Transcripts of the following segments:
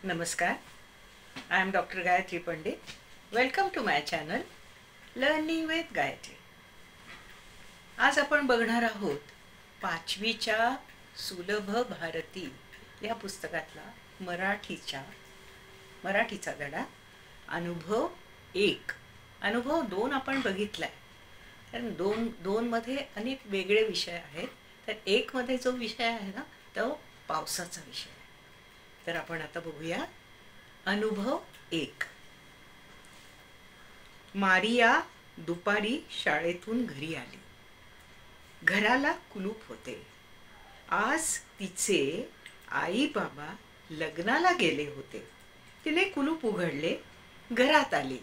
नमस्कार. I am Dr. Gayatri Pandit. Welcome to my channel Learning with Gayatri. आज आपण बघणार आहोत 5वीच्या सुलभ भारती या पुस्तकातला मराठीचा धडा अनुभव 1. अनुभव 2 आपण बघितलाय. कारण दोन मध्ये अनेक वेगळे विषय आहेत. तर 1 मध्ये जो विषय आहे ना तो पावसाचा विषय आहे. तर आपण आता बघूया अनुभव 1. मारिया दुपारी शाळेतून घरी आली. घराला कुलूप होते. आज तिचे आई बाबा लग्नाला गेले होते. तिने कुलूप उघडले, घरात आली.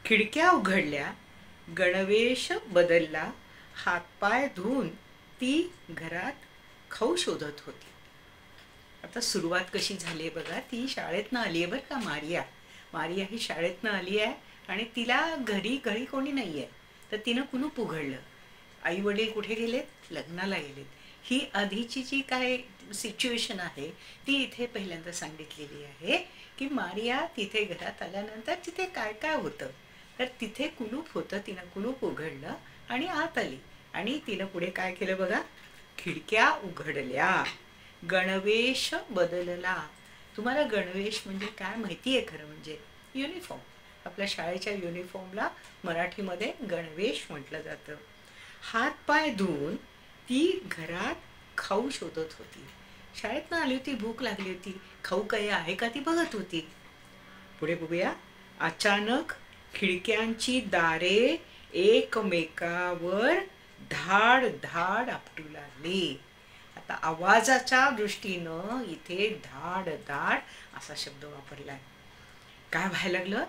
खिडक्या उघडल्या, गणवेश बदलला. हातपाय धुवून ती घरात खाऊ शोधत होती. आता सुरुवात कशी झाली बघा. ती शाळेतनं आली आहे बरं का. मारिया ही शाळेतनं आली आहे आणि तिला घरी कोणी नाही आहे. तर तिनं कुलूप उघडलं. आई वडील कुठे गेलेत? लग्नाला गेलेत. ही आधीची जी काय सिच्युएशन आहे ती इथे पहिल्यांदा सांगितलेली आहे की मारिया तिथे घरात आल्यानंतर तिथे काय काय होतं. तर तिथे कुलूप होतं. तिनं कुलूप उघडलं आणि आत आली. आणि तिनं पुढे काय केलं बघा. खिडक्या उघडल्या, गणवेश बदलला. तुम्हाला गणवेश म्हणजे काय माहिती आहे? खरं म्हणजे युनिफॉर्म. आपल्या शाळेच्या युनिफॉर्मला मराठीमध्ये गणवेश म्हटलं जातं. हातपाय धुवून ती घरात खाऊ शोधत होती. शाळेतनं आली होती, भूक लागली होती. खाऊ काही आहे का ती बघत होती. पुढे बघूया. अचानक खिडक्यांची दारे एकमेकावर धाड धाड आपटू लागली. आता आवाजाच्या दृष्टीनं इथे धाड धाड असा शब्द वापरलाय. काय व्हायला लागलं?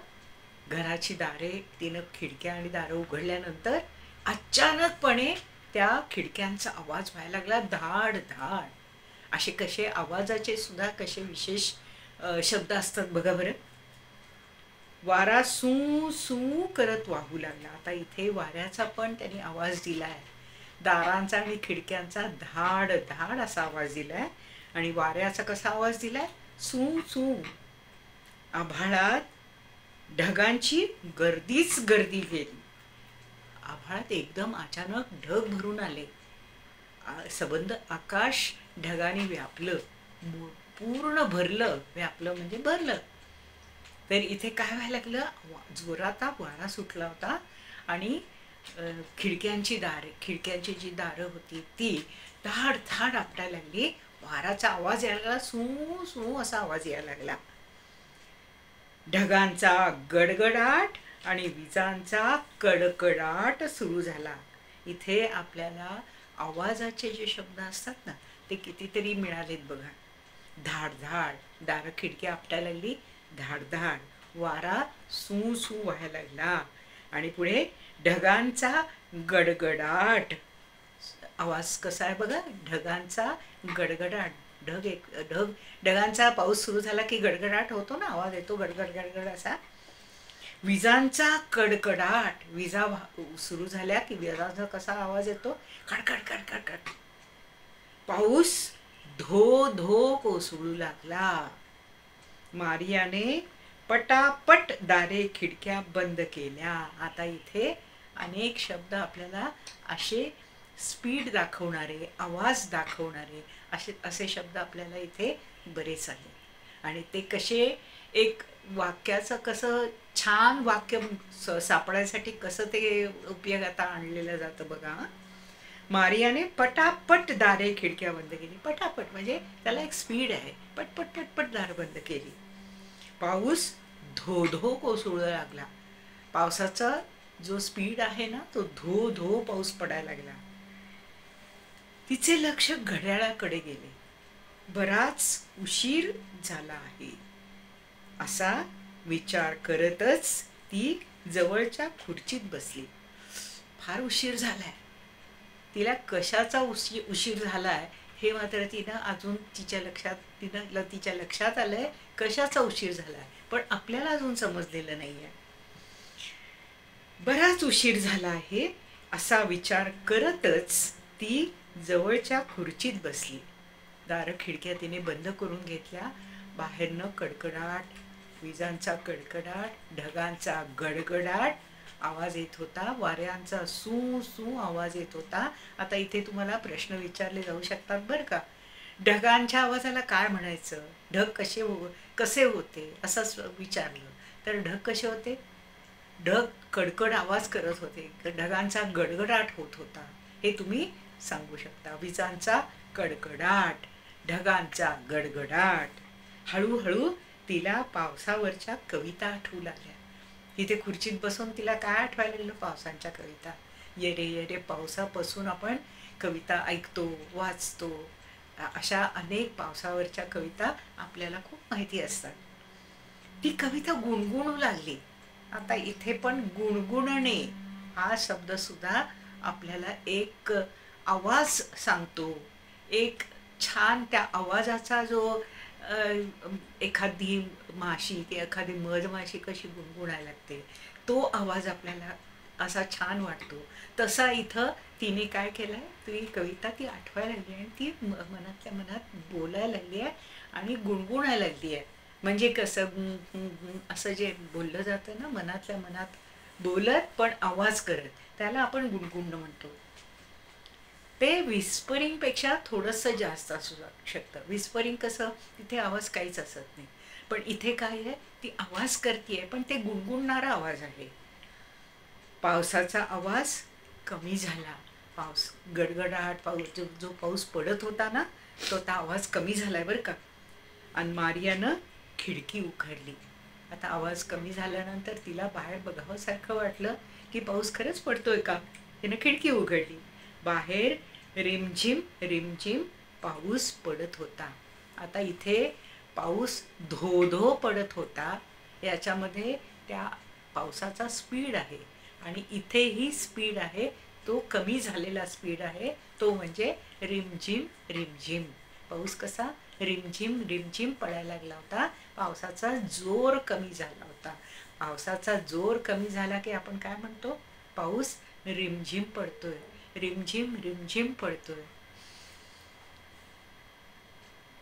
घराची दारे, तिनं खिडक्या आणि दारं उघडल्यानंतर अचानकपणे त्या खिडक्यांचा आवाज व्हायला लागला. धाड धाड. असे कसे आवाजाचे सुद्धा कसे विशेष शब्द असतात बघा बरं. वारा सू सू करत वाहू लागला. आता इथे वाऱ्याचा पण त्यांनी आवाज दिलाय. दारांचा आणि खिडक्यांचा धाड धाड असा आवाज दिलाय. आणि वाऱ्याचा कसा आवाज दिलाय? सू सू. आभाळात ढगांची गर्दीच गर्दी गेली. आभाळात एकदम अचानक ढग भरून आले. सबंध आकाश ढगाने व्यापलं, पूर्ण भरलं. व्यापलं म्हणजे भरलं. तर इथे काय व्हायला लागलं? जोरात वारा सुटला होता आणि खिडक्यांची जी दारं होती ती धाड धाड आपटायला लागली. वाराचा आवाज यायला लागला. सू सू असा आवाज यायला लागला. ढगांचा गडगडाट आणि विजांचा कडकडाट सुरू झाला. इथे आपल्याला आवाजाचे जे शब्द असतात ना ते कितीतरी मिळालेत बघा. धाड धाड. दारं खिडकी आपटायला लागली. धाड धाड. वारा सू सू व्हायला लागला. आणि पुढे ढगांचा गडगडाट. आवाज कसा आहे बघा. ढगांचा गडगडाट. ढगांचा पाऊस सुरू झाला की गडगडाट होतो ना, आवाज येतो गडगड गडगड असा. विजांचा कडकडाट. विजा सुरू झाल्या की विजांचा कसा आवाज येतो? कडकड कडकड कड. पाऊस धो धो कोसळू लागला. मारियाने पटापट दारे खिडक्या बंद केल्या. आता इथे अनेक शब्द आपल्याला असे स्पीड दाखवणारे, आवाज दाखवणारे असे शब्द आपल्याला इथे बरेच आले. आणि ते कसे एक वाक्याचं कसं छान वाक्य सापडायसाठी कसं ते उपयोगात आणलेलं जातं बघा. मारियाने पटापट दारे खिडक्या बंद केली. पटापट म्हणजे त्याला एक स्पीड आहे. पटपट पटपट दार बंद केली. पाऊस धो धो कोसळू लागला. पावसाचा जो स्पीड आहे ना तो धो धो पाऊस पडायला लागला. तिचे लक्ष घड्याळाकडे गेले. बराच उशीर झाला आहे असा विचार करतच ती जवळच्या खुर्चीत बसली. फार उशीर झालाय. तिला कशाचा उशीर झालाय हे मात्र तिनं अजून तिच्या लक्षात आलंय कशाचा उशीर झालाय, पण आपल्याला अजून समजलेलं नाहीये. बराच उशीर झाला आहे असा विचार करतच ती जवळच्या खुर्चीत बसली. दारं खिडक्या तिने बंद करून घेतल्या. बाहेरनं कडकडाट, विजांचा कडकडाट, ढगांचा गडगडाट आवाज येत होता, वाऱ्यांचा सू सू आवाज येत होता. आता इथे तुम्हाला प्रश्न विचारले जाऊ शकतात बरं का. ढगांच्या आवाजाला काय म्हणायचं, ढग कसे होते असं विचारलं तर ढग कसे होते? ढग कडकड आवाज करत होते, ढगांचा गडगडाट होत होता, हे तुम्ही सांगू शकता. विजांचा कडकडाट, ढगांचा गडगडाट. हळूहळू तिला पावसावरच्या कविता आठवू लागल्या. तिथे खुर्चीत बसून तिला काय आठवायला लागलं? पावसांच्या कविता. ये रे ये रे पावसापासून आपण कविता ऐकतो, वाचतो. अशा अनेक पावसावरच्या कविता आपल्याला खूप माहिती असतात. ती कविता गुणगुणू लागली. आता इथे पण गुणगुणणे हा शब्द सुद्धा आपल्याला एक आवाज सांगतो. एक छान त्या आवाजाचा जो एखादी माशी की एखादी मधमाशी कशी गुणगुणायला लागते, तो आवाज आपल्याला असा छान वाटतो. तसा इथं तिने काय केलंय, ती कविता ती आठवायला लागली आणि ती मनातल्या मनात बोलायला लागली आहे आणि गुणगुणायला लागली आहे. म्हणजे कसं असं जे बोललं जातं ना, मनातल्या मनात बोलत पण आवाज करत, त्याला आपण गुणगुणणं म्हणतो. ते विस्परिंग पेक्षा थोडंसं जास्त असू शकतं. विस्परिंग कसं, तिथे आवाज काहीच असत नाही, पण इथे काय आहे, ती आवाज करतीये पण ते गुणगुणणारा आवाज आहे. पावसाचा आवाज कमी झाला. पाऊस गडगडाट, पाऊस जो पाऊस पडत होता ना, तो आवाज कमी झालाय बरं का. आणि मारियानं खिडकी उघडली. आता आवाज कमी झाल्यानंतर तिला बाहेर बघावं सारखं वाटलं की पाऊस खरंच पडतोय का. तिनं खिडकी उघडली. बाहेर रिमझिम रिमझिम पाऊस पडत होता. आता इथे पाऊस धो पडत होता. याच्यामध्ये त्या पावसाचा स्पीड आहे आणि इथेही स्पीड आहे, तो कमी झालेला स्पीड आहे, तो म्हणजे रिमझिम रिमझिम. पाऊस कसा रिमझिम रिमझिम पडायला लागला होता. पावसाचा जोर कमी झाला होता. पावसाचा जोर कमी झाला की आपण काय म्हणतो, पाऊस रिमझिम पडतोय, रिमझिम रिमझिम पडतोय.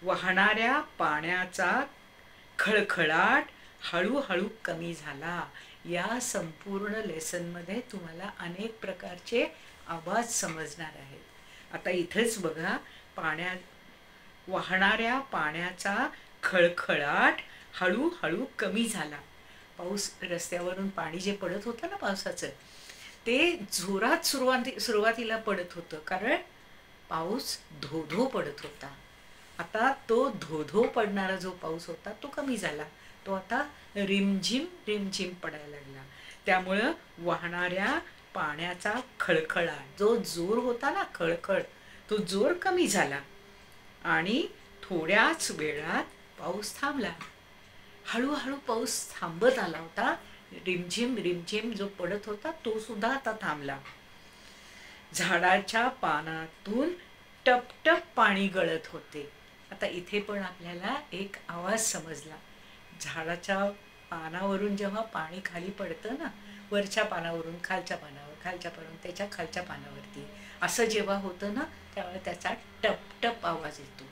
वाहणाऱ्या पाण्याचा खळखळाट हळूहळू कमी झाला. या संपूर्ण लेसन मध्ये तुम्हाला अनेक प्रकारचे आवाज समजणार आहेत. आता इथेच बघा, वाहणाऱ्या पाण्याचा खळखळाट हळूहळू कमी झाला. पाऊस, रस्त्यावरून पाणी जे पडत होतं ना पावसाचं, ते जोरात सुरुवातीला पडत होतं, कारण पाऊस धो पडत होता. आता तो धो पडणारा जो पाऊस होता तो कमी झाला, तो आता रिमझिम रिमझिम पडायला लागला. त्यामुळं वाहणाऱ्या पाण्याचा खळखळाट, जो जोर होता ना खळखळ, तो जोर कमी झाला आणि थोड्याच वेळात पाऊस थांबला. हळूहळू पाऊस थांबत आला होता. रिमझिम रिमझिम जो पडत होता तो सुद्धा आता थांबला. झाडाच्या पानातून टपटप पाणी गळत होते. आता इथे पण आपल्याला एक आवाज समजला. झाडाच्या पानावरून जेव्हा पाणी खाली पडतं ना, वरच्या पानावरून खालच्या पानावर, खालच्या पानावरून त्याच्या खालच्या पानावरती, असं जेव्हा होतं ना, त्यावेळेला त्याचा टपटप आवाज येतो.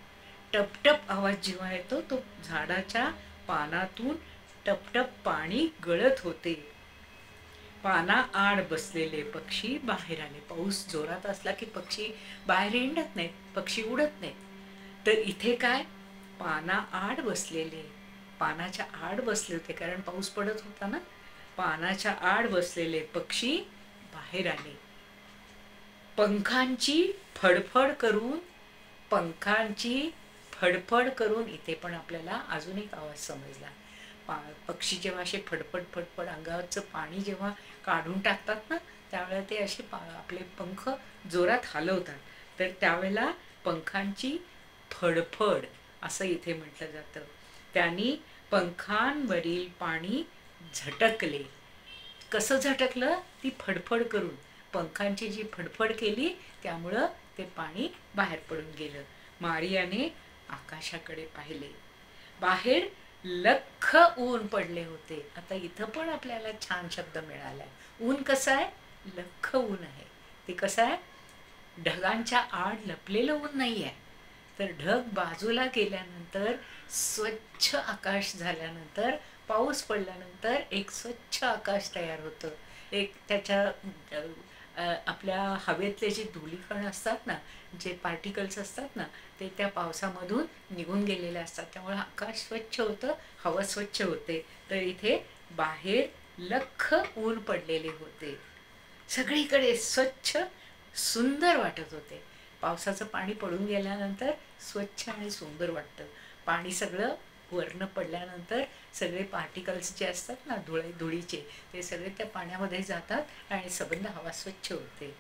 टपटप आवाज जेव्हा येतो, तो झाडाच्या पानातून टपटप पाणी गळत होते. पाना आड बसलेले पक्षी बाहेर आले. पाऊस जोरात असला की पक्षी बाहेर हिंडत नाहीत, पक्षी उडत नाहीत. तर इथे काय, पाना आड बसलेले, पानाच्या आड बसले होते कारण पाऊस पडत होता ना, पानाच्या आड बसलेले पक्षी बाहेर आले. पंखांची फडफड करून इथे पण आपल्याला अजून एक आवाज समजला. पक्षी जेव्हा असे फडफड फडफड अंगावरचं पाणी जेव्हा काढून टाकतात ना, त्यावेळेला ते असे आपले पंख जोरात हलवतात, तर त्यावेळेला पंखांची फडफड असं इथे म्हटलं जातं. त्यांनी पंखांवरील पाणी झटकले. कसं झटकलं? ती फडफड करून, पंखांची जी फडफड केली त्यामुळं ते पाणी बाहेर पडून गेलं. मारियाने आकाशाकडे पाहिले. बाहेर लख्ख ऊन पडले होते. आता इथं पण आपल्याला छान शब्द मिळालाय. ऊन कसं आहे? लख्ख ऊन आहे. ते कसं आहे? ढगांच्या आड लपलेलं ऊन नाही आहे, तर ढग बाजूला गेल्यानंतर स्वच्छ आकाश झाल्यानंतर पाऊस पडल्यानंतर एक स्वच्छ आकाश तयार होतं. एक त्याच्या आपल्या हवेतले जे धुळीकण असतात ना, जे पार्टिकल्स असतात ना, ते त्या पावसामधून निघून गेलेले असतात. त्यामुळे आकाश स्वच्छ होतं, हवा स्वच्छ होते. तर इथे बाहेर लख्ख ऊन पडलेले होते. सगळीकडे स्वच्छ सुंदर वाटत होते. पावसाचं पाणी पडून गेल्यानंतर स्वच्छ आणि सुंदर वाटतं. पाणी सगळं वरनं पडल्यानंतर सगळे पार्टिकल्स जे असतात ना धुळीचे, ते सगळे त्या पाण्यामध्ये जातात आणि सबंध हवा स्वच्छ होते.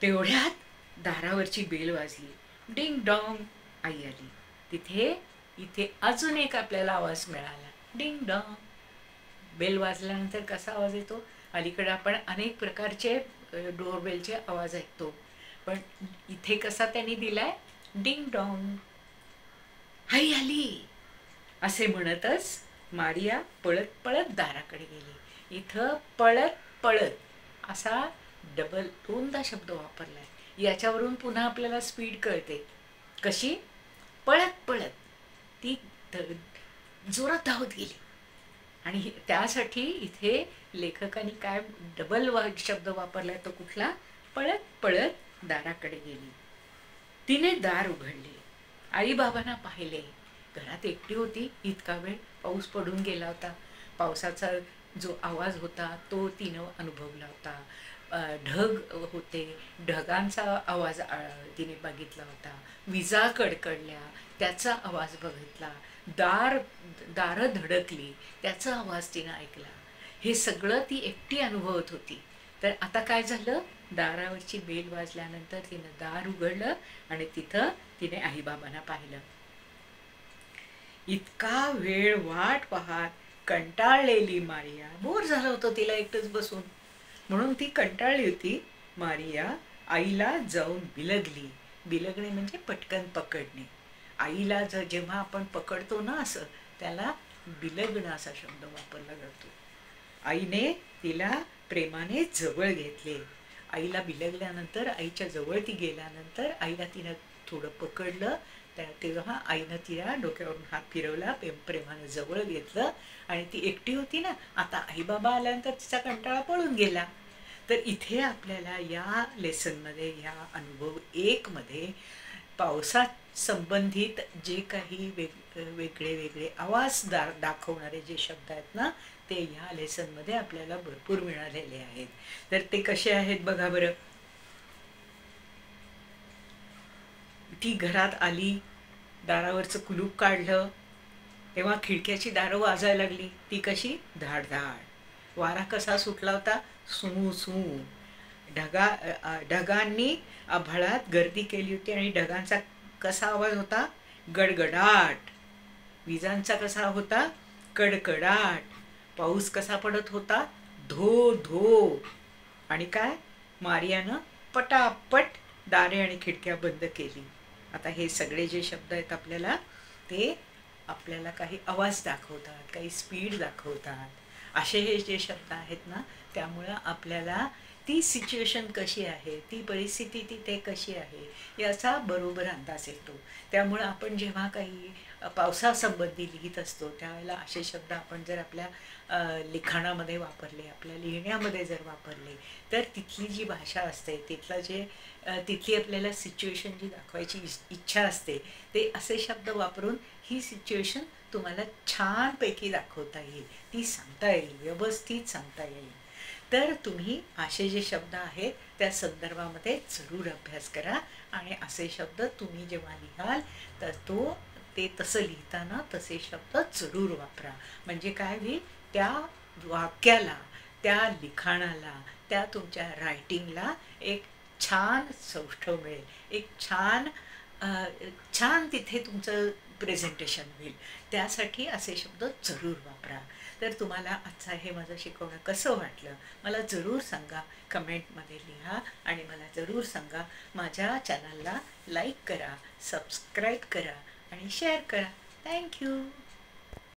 तेवढ्यात दारावरची बेल वाजली. Ding dong. आई आली. इथे अजून एक आपल्याला आवाज मिळाला. Ding dong. बेल वाजल्यानंतर कसा आवाज येतो? अलीकडे आपण अनेक प्रकारचे डोरबेलचे आवाज ऐकतो, पण इथे कसा त्यांनी दिलाय? Ding dong. आई आली असे म्हणतच मारिया पळत पळत दाराकडे गेली. इथं पळत पळत असा दोनदा शब्द वापरलाय. याच्यावरून पुन्हा आपल्याला स्पीड कळते. कशी? पळत पळत ती जोरात धावत गेली. आणि त्यासाठी इथे लेखकाने काय शब्द वापरलाय तो कुठला? पळत पळत दाराकडे गेली. तिने दार उघडले. आई बाबांना पाहिले. घरात एकटी होती. इतका वेळ पाऊस पडून गेला होता. पावसाचा जो आवाज होता तो तिनं अनुभवला होता. ढग होते, ढगांचा आवाज तिने बघितला होता. विजा कडकडल्या त्याचा आवाज बघितला. दारं धडकली त्याचा आवाज तिनं ऐकला. हे सगळं ती एकटी अनुभवत होती. तर आता काय झालं? दारावरची बेल वाजल्यानंतर तिनं दार उघडलं आणि तिथं तिने आईबाबांना पाहिलं. इतका वेळ वाट पाहत कंटाळलेली मारिया, बोर झालं होतं तिला एकटंच बसून, म्हणून ती कंटाळली होती. मारिया आईला जाऊन बिलगली. बिलगणे म्हणजे पटकन पकडणे. आईला जेव्हा आपण पकडतो ना, असं त्याला बिलगणं असा शब्द वापरला जातो. आईने तिला प्रेमाने जवळ घेतले. आईला बिलगल्यानंतर, आईच्या जवळ ती गेल्यानंतर आईला तिनं थोडं पकडलं. तेव्हा आईनं तिला डोक्यावरून हात फिरवला, प्रेमाने जवळ घेतलं. आणि ती एकटी होती ना, आता आईबाबा आल्यानंतर तिचा कंटाळा पळून गेला. तर इथे आपल्याला या लेसनमध्ये, या अनुभव 1 मध्ये पावसात संबंधित जे काही वेगळे वेगळे आवाज दाखवणारे जे शब्द आहेत ना, ते ह्या लेसनमध्ये आपल्याला भरपूर मिळालेले आहेत. तर ते कसे आहेत बघा बरं. ती घरात आली, दारावरचं कुलूप काढलं, तेव्हा खिडक्याची दारं वाजायला लागली. ती कशी? धाड धाड. वारा कसा सुटला होता? सू सू. ढगांनी आभाळात गर्दी केली होती आणि ढगांचा कसा आवाज होता? गडगडाट. विजांचा कसा होता? कडकडाट. पाऊस कसा पडत होता? धो धो. आणि काय? मारियानं पटापट दारे आणि खिडक्या बंद केली. आता हे सगळे जे शब्द आहेत आपल्याला, ते आपल्याला काही आवाज दाखवतात, काही स्पीड दाखवतात. असे हे जे शब्द आहेत ना, त्यामुळं आपल्याला ती सिच्युएशन कशी आहे, ती परिस्थिती तिथे कशी आहे, याचा बरोबर अंदाज येतो. त्यामुळं आपण जेव्हा काही पावसासंबंधी लिहित असतो, त्यावेळेला असे शब्द आपण जर आपल्या लिखाणामध्ये वापरले, आपल्या लिहिण्यामध्ये जर वापरले, तर तिथली जी भाषा असते, तिथली आपल्याला सिच्युएशन जी दाखवायची इच्छा असते, ते असे शब्द वापरून ही सिच्युएशन तुम्हाला छानपैकी दाखवता येईल, ती सांगता येईल, व्यवस्थित सांगता येईल. तर तुम्ही असे जे शब्द आहेत त्या संदर्भामध्ये जरूर अभ्यास करा. आणि असे शब्द तुम्ही जेव्हा लिहाल तर ते तसं लिहिताना तसे शब्द जरूर वापरा. म्हणजे काय होईल? त्या वाक्याला, त्या लिखाणाला, त्या तुमच्या रायटिंगला एक छान सौष्ठव मिळेल, एक छान तिथे तुमचं प्रेझेंटेशन होईल. त्यासाठी असे शब्द जरूर वापरा. तर तुम्हाला आजचा हे माझं शिकवणं कसं वाटलं मला जरूर सांगा, कमेंटमध्ये लिहा आणि मला जरूर सांगा. माझ्या चॅनलला लाईक करा, सबस्क्राईब करा आणि शेअर करा. थँक्यू.